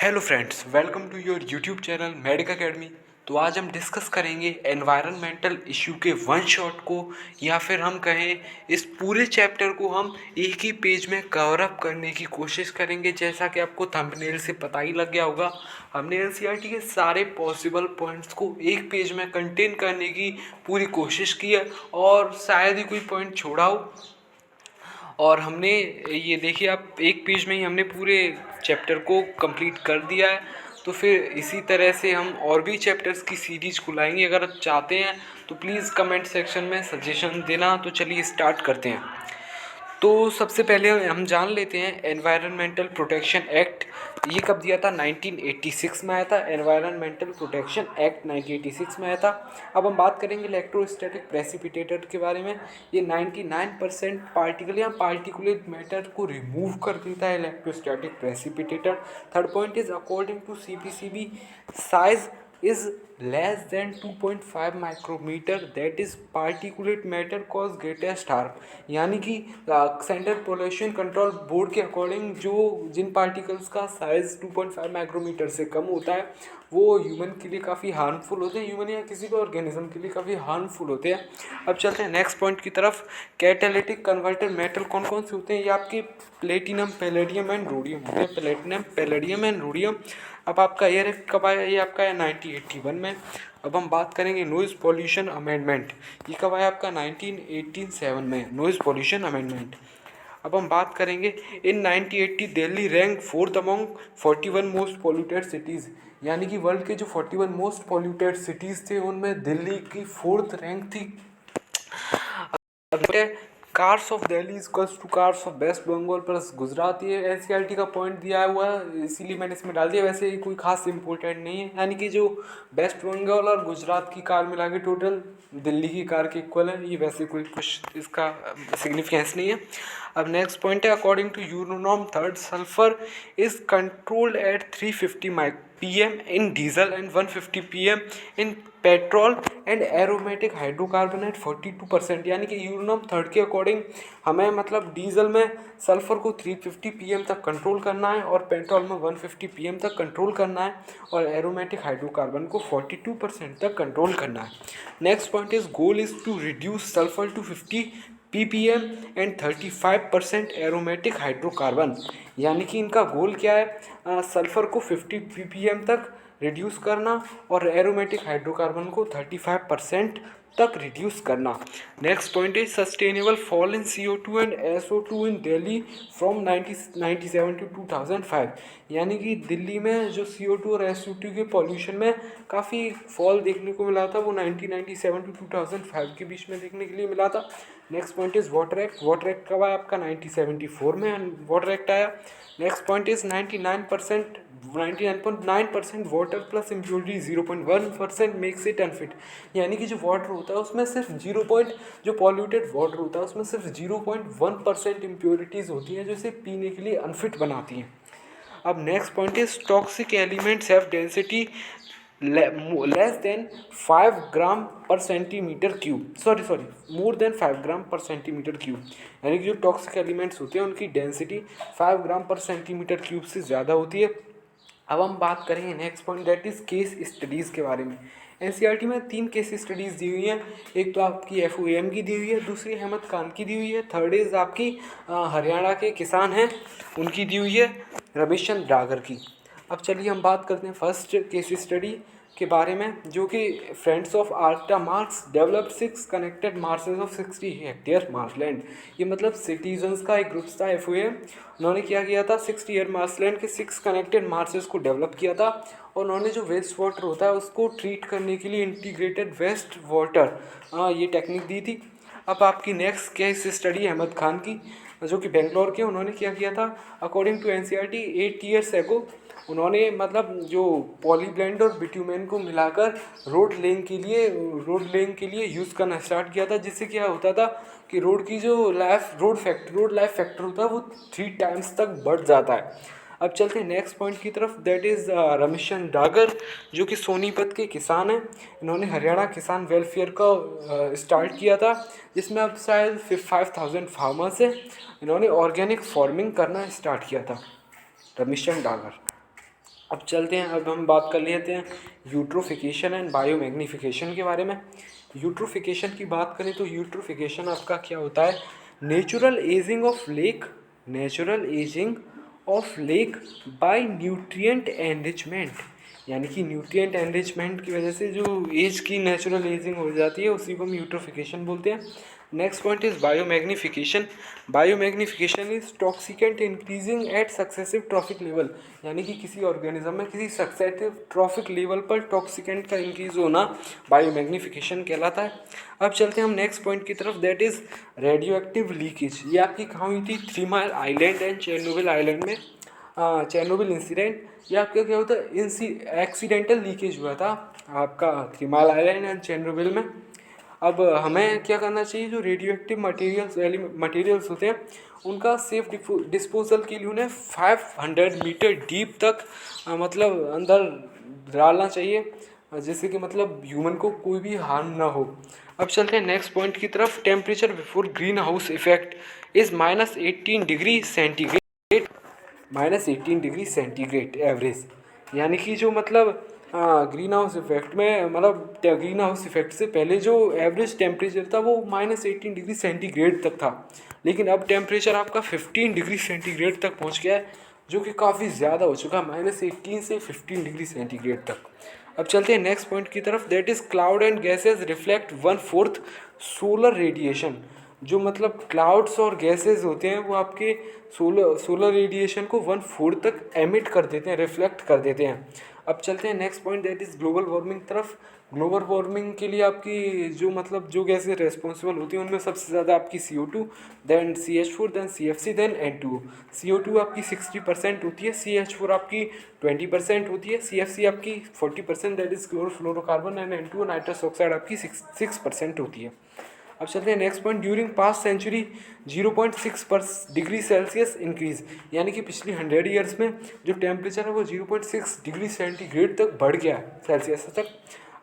Hello friends, welcome to your YouTube channel Medic Academy. तो आज हम डिस्कस करेंगे एनवायरनमेंटल इशू के वन शॉट को, या फिर हम कहें इस पूरे चैप्टर को हम एक ही पेज में कवर अप करने की कोशिश करेंगे। जैसा कि आपको थंबनेल से पता ही लग गया होगा, हमने एनसीईआरटी के सारे पॉसिबल पॉइंट्स को एक पेज में कंटेन करने की पूरी कोशिश की है और शायद ही कोई पॉइंट छोड़ा हो। और हमने ये देखिए, आप एक पेज में ही हमने पूरे चैप्टर को कंप्लीट कर दिया है। तो फिर इसी तरह से हम और भी चैप्टर्स की सीरीज खुलाएंगे। अगर आप चाहते हैं तो प्लीज़ कमेंट सेक्शन में सजेशन देना। तो चलिए स्टार्ट करते हैं। तो सबसे पहले हम जान लेते हैं एनवायरनमेंटल प्रोटेक्शन एक्ट ये कब दिया था। 1986 में आया था। एनवायरनमेंटल प्रोटेक्शन एक्ट 1986 में आया था। अब हम बात करेंगे इलेक्ट्रोस्टैटिक प्रेसिपिटेटर के बारे में। ये 99% पार्टिकल या पार्टिकुलेट मैटर को रिमूव कर देता है electrostatic precipitator. Third point is according to CPCB size is less than 2.5 micrometre, that is particulate matter cause greatest harm. यानी कि सेंट्रल पोल्यूशन कंट्रोल बोर्ड के अकॉर्डिंग जो जिन पार्टिकल्स का साइज 2.5 माइक्रोमीटर से कम होता है वो ह्यूमन के लिए काफ़ी हार्मफुल होते हैं। ह्यूमन या किसी भी ऑर्गेनिज्म के लिए काफ़ी हार्मफुल होते हैं। अब चलते हैं नेक्स्ट पॉइंट की तरफ। कैटालिटिक कन्वर्टर मेटल कौन कौन से होते हैं? ये आपके प्लेटिनम, पैलेडियम एंड रोडियम होते हैं। Platinum, palladium and rhodium. अब आपका ईयर कब आया? ये आपका है 1981 में। अब हम बात करेंगे नॉइज़ पॉल्यूशन अमेंडमेंट। ये कब आया आपका? 1987 में नॉइज़ पॉल्यूशन अमेंडमेंट। अब हम बात करेंगे इन 1980 Delhi rank fourth among 41 most polluted cities. यानी कि वर्ल्ड के जो 41 मोस्ट पॉल्यूटेड सिटीज़ थे उनमें दिल्ली की फोर्थ रैंक थी। Cars of Delhi equals to cars of West Bengal plus Gujarat. ये एनसीईआरटी का पॉइंट दिया हुआ है, इसीलिए मैंने इसमें डाल दिया। वैसे कोई खास इंपॉर्टेंट नहीं है। यानी कि जो वेस्ट बंगाल और गुजरात की कार मिला के टोटल दिल्ली की कार के इक्वल है। ये वैसे कोई कुछ इसका सिग्निफिकेंस नहीं है। अब नेक्स्ट पॉइंट है according to euro norm third sulphur is controlled at 350 pm in diesel and 150 pm in petrol and aromatic hydrocarbon at 42%। यानी कि यूरोनॉम थर्ड के अकॉर्डिंग हमें मतलब डीजल में सल्फर को 350 pm तक कंट्रोल करना है और पेट्रोल में 150 pm तक कंट्रोल करना है और एरोमेटिक हाइड्रोकार्बन को 42% तक कंट्रोल करना है। Next point is goal is to reduce sulphur to 50 ppm and 35% aromatic hydrocarbon. यानी कि इनका गोल क्या है? सल्फर को 50 ppm तक रिड्यूस करना और एरोमेटिक हाइड्रोकार्बन को 35% तक रिड्यूस करना। Next point is sustainable fall in CO2 and SO2 in Delhi from 1997 to 2005। यानी कि दिल्ली में जो CO2 और SO2 के पॉल्यूशन में काफ़ी फॉल देखने को मिला था, वो 1997 टू 2005 के बीच में देखने के लिए मिला था। Next point is water act. Water act कब आया आपका? 1974 में वाटर एक्ट आया। Next point is 99.9% water plus impurity 0.1% makes it unfit. यानी कि जो वाटर होता है उसमें सिर्फ जो पॉल्यूटेड वाटर होता है उसमें सिर्फ 0.1% इम्प्योरिटीज़ होती हैं जो इसे पीने के लिए अनफिट बनाती हैं। अब next point is toxic elements have density less than 5 ग्राम पर centimetre cube, sorry more than 5 ग्राम पर सेंटीमीटर क्यूब। यानी कि जो टॉक्सिक एलिमेंट्स होते हैं उनकी डेंसिटी 5 ग्राम पर सेंटीमीटर क्यूब से ज़्यादा होती है। अब हम बात करेंगे next point that is case studies के बारे में। एनसीईआरटी में 3 केस स्टडीज़ दी हुई हैं। एक तो आपकी FOAM की दी हुई है, दूसरी अहमद खान की दी हुई है, थर्ड इज़ आपकी हरियाणा के किसान हैं उनकी दी हुई है, रमेशचंद्र डागर की। अब चलिए हम बात करते हैं फर्स्ट केस स्टडी के बारे में, जो कि फ्रेंड्स ऑफ आर्टा मार्क्स develop 6 connected marshes of 60 hectare marshland. ये मतलब सिटीजन्स का एक ग्रुप था FOAM। उन्होंने क्या किया था? 60 ईयर मार्शलैंड के 6 कनेक्टेड मार्सेस को डेवलप किया था और उन्होंने जो वेस्ट वाटर होता है उसको ट्रीट करने के लिए इंटीग्रेटेड वेस्ट वाटर ये टेक्निक दी थी। अब आपकी next case study Ahmad Khan की, जो कि बेंगलोर के। उन्होंने क्या किया था? According to NCERT 8 years ago उन्होंने मतलब जो पॉलीब्लेंड और बिट्यूमेन को मिलाकर रोड लेइंग के लिए यूज़ करना स्टार्ट किया था। जिससे क्या होता था कि रोड की जो रोड लाइफ फैक्टर होता है वो 3 टाइम्स तक बढ़ जाता है। अब चलते हैं नेक्स्ट पॉइंट की तरफ दैट इज़ रमेशचंद्र डागर, जो कि सोनीपत के किसान हैं। इन्होंने हरियाणा किसान वेलफेयर का स्टार्ट किया था, जिसमें अब शायद 5000 फार्मर्स हैं। इन्होंने ऑर्गेनिक फार्मिंग करना स्टार्ट किया था, रमेशचंद्र डागर। अब चलते हैं, अब हम बात कर लेते हैं यूट्रोफिकेशन एंड बायोमैग्निफिकेशन के बारे में। यूट्रोफिकेशन की बात करें तो यूट्रोफिकेशन आपका क्या होता है, natural ageing of lake, natural ageing of lake bye nutrient enrichment, यानी कि न्यूट्रिएंट एनरिचमेंट की वजह से जो एज की नेचुरल एजिंग हो जाती है उसी को हम यूट्रोफिकेशन बोलते हैं। Next point is biomagnification. Biomagnification is toxicant increasing at successive trophic level, यानी कि किसी ऑर्गेनिज्म में किसी सक्सेसिव ट्रॉफिक लेवल पर टॉक्सिकेंट का इंक्रीज होना बायोमैग्निफिकेशन कहलाता है। अब चलते हैं हम नेक्स्ट पॉइंट की तरफ, that is radio active leakage. ये आपकी कहाँ हुई थी, 3 mile island and Chernobyl island में। चेरनोबिल इंसिडेंट, ये आपका क्या होता है, एक्सीडेंटल लीकेज हुआ था आपका 3 माइल आइलैंड एंड चेरनोबिल में। अब हमें क्या करना चाहिए, जो रेडियो एक्टिव मटेरियल्स होते हैं उनका सेफ डिस्पोजल के लिए उन्हें 500 मीटर डीप तक मतलब अंदर डालना चाहिए, जिससे कि मतलब ह्यूमन को कोई भी हार्म ना हो। अब चलते हैं नेक्स्ट पॉइंट की तरफ, temperature before green house effect is -18 degree centigrade, -18 degree centigrade average, यानी कि जो मतलब ग्रीन हाउस इफेक्ट में मतलब ग्रीन हाउस इफेक्ट से पहले जो एवरेज टेम्परेचर था वो -18 डिग्री सेंटीग्रेड तक था, लेकिन अब टेम्परेचर आपका 15 डिग्री सेंटीग्रेड तक पहुंच गया है, जो कि काफ़ी ज़्यादा हो चुका है, -18 से 15 डिग्री सेंटीग्रेड तक। अब चलते हैं नेक्स्ट पॉइंट की तरफ, that is cloud and gases reflect 1/4 solar radiation. जो मतलब क्लाउड्स और गैसेज होते हैं वो आपके सोलर रेडिएशन को 1/4 तक एमिट कर देते हैं, रिफ्लेक्ट कर देते हैं। अब चलते हैं next point, that is global warming तरफ। ग्लोबल वार्मिंग के लिए आपकी जो मतलब जो गैसेज रेस्पॉन्सिबल होती हैं उनमें सबसे ज़्यादा आपकी CO2, then CH4, then CFC, then N2O। CO2 आपकी 60% होती है, CH4 आपकी 20% होती है, CFC आपकी 40%, that is chlorofluorocarbon, and N2O nitrous oxide आपकी 6% होती है। अब चलते हैं next point, during past century 0.6 degree Celsius increase, यानी कि पिछली 100 ईयर्स में जो टेम्परेचर है वो 0.6 डिग्री सेंटीग्रेड तक बढ़ गया है, सेल्सियस तक।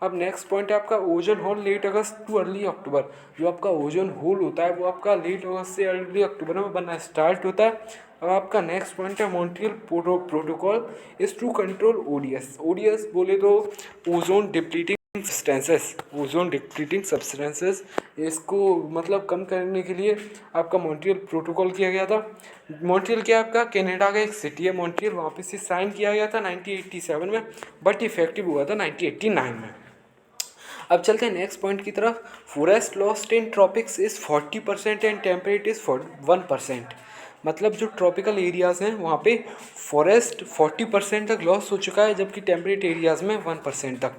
अब नेक्स्ट पॉइंट है आपका ओजोन होल लेट अगस्त टू अर्ली अक्टूबर। जो आपका ओजोन होल होता है वो आपका लेट अगस्त से अर्ली अक्टूबर में बनना स्टार्ट होता है। अब आपका नेक्स्ट पॉइंट है Montreal protocol is to control ODS. ODS बोले तो ozone depleting substances, ozone depleting substances, इसको मतलब कम करने के लिए आपका मॉन्ट्रियल प्रोटोकॉल किया गया था। मॉन्ट्रियल क्या आपका कनाडा का एक सिटी है मॉन्ट्रियल, वहाँ पे से साइन किया गया था 1987 में, बट इफेक्टिव हुआ था 1989 में। अब चलते हैं नेक्स्ट पॉइंट की तरफ, forest lost in tropics is 40% and temperate is 1%। मतलब जो ट्रॉपिकल एरियाज़ हैं वहाँ पे फॉरेस्ट 40% तक लॉस हो चुका है, जबकि टेम्परेट एरियाज़ में 1% तक।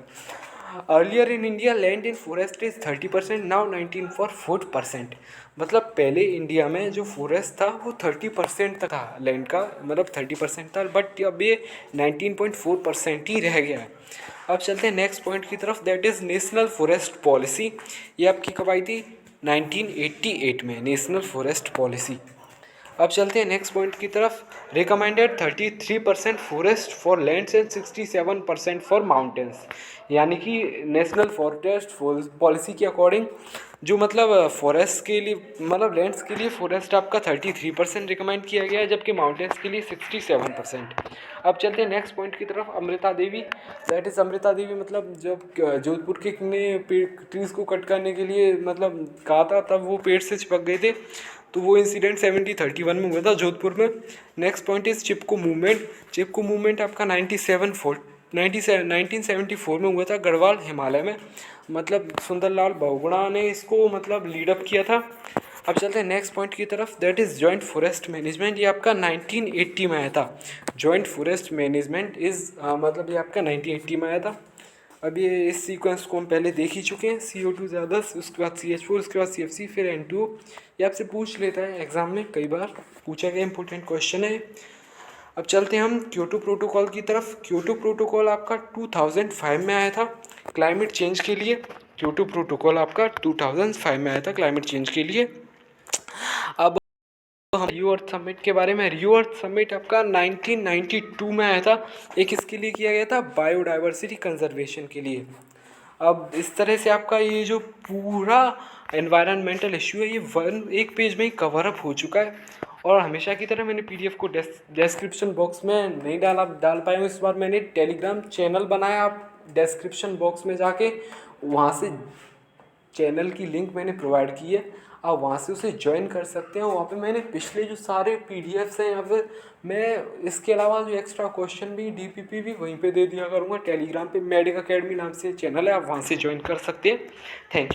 Earlier in India land in forest is 30%, now 19.4%। मतलब पहले इंडिया में जो फॉरेस्ट था वो 30% तक था, लैंड का मतलब 30% था, बट अब ये 19.4% ही रह गया है। अब चलते हैं नेक्स्ट पॉइंट की तरफ, that is national forest policy. ये आपकी कब आई थी, 1988 में, नेशनल फॉरेस्ट पॉलिसी। अब चलते हैं नेक्स्ट पॉइंट की तरफ, recommended 33% forest for lands and 67% for mountains, यानी कि नेशनल फॉरेस्ट पॉलिसी के अकॉर्डिंग जो मतलब फॉरेस्ट के लिए मतलब लैंड्स के लिए फॉरेस्ट आपका 33% रिकमेंड किया गया है, जबकि माउंटेन्स के लिए 67%। अब चलते हैं नेक्स्ट पॉइंट की तरफ, अमृता देवी। दैट इज़ अमृता देवी मतलब जब जोधपुर के ने ट्रीज़ को कट करने के लिए मतलब कहा था, तब वो पेड़ से चिपक गए थे, तो वो इंसिडेंट 1731 में हुआ था जोधपुर में। Next point is Chipko movement. Chipko movement आपका 1974 में हुआ था गढ़वाल हिमालय में, मतलब सुंदरलाल बहुगुणा ने इसको मतलब लीडअप किया था। अब चलते हैं नेक्स्ट पॉइंट की तरफ, that is joint forest management. ये आपका 1980 में आया था। जॉइंट फॉरेस्ट मैनेजमेंट इज़ मतलब ये आपका 1980 में आया था। अब ये इस सीक्वेंस को हम पहले देख ही चुके हैं, CO2 ज़्यादा, उसके बाद CH4, उसके बाद CFC, फिर N2O। ये आपसे पूछ लेता है एग्जाम में, कई बार पूछा गया इंपॉर्टेंट क्वेश्चन है। अब चलते हैं हम क्योटो प्रोटोकॉल की तरफ। क्योटो प्रोटोकॉल आपका 2005 में आया था क्लाइमेट चेंज के लिए। क्योटो प्रोटोकॉल आपका 2005 में आया था क्लाइमेट चेंज के लिए। अब हम रियो अर्थ समिट के बारे में, रियो अर्थ समिट आपका 1992 में आया था। एक इसके लिए किया गया था बायोडाइवर्सिटी कंजर्वेशन के लिए। अब इस तरह से आपका ये जो पूरा एनवायरनमेंटल इशू है ये एक पेज में ही कवर अप हो चुका है। और हमेशा की तरह मैंने PDF को डिस्क्रिप्शन बॉक्स में नहीं डाल पाया हूँ। इस बार मैंने टेलीग्राम चैनल बनाया, आप डिस्क्रिप्शन बॉक्स में जाके वहाँ से चैनल की लिंक मैंने प्रोवाइड की है, आप वहाँ से उसे ज्वाइन कर सकते हैं। वहाँ पे मैंने पिछले जो सारे PDFs हैं या फिर मैं इसके अलावा जो एक्स्ट्रा क्वेश्चन भी DPP भी वहीं पे दे दिया करूँगा। टेलीग्राम पे मेडिक अकेडमी नाम से चैनल है, आप वहाँ से ज्वाइन कर सकते हैं। Thank you.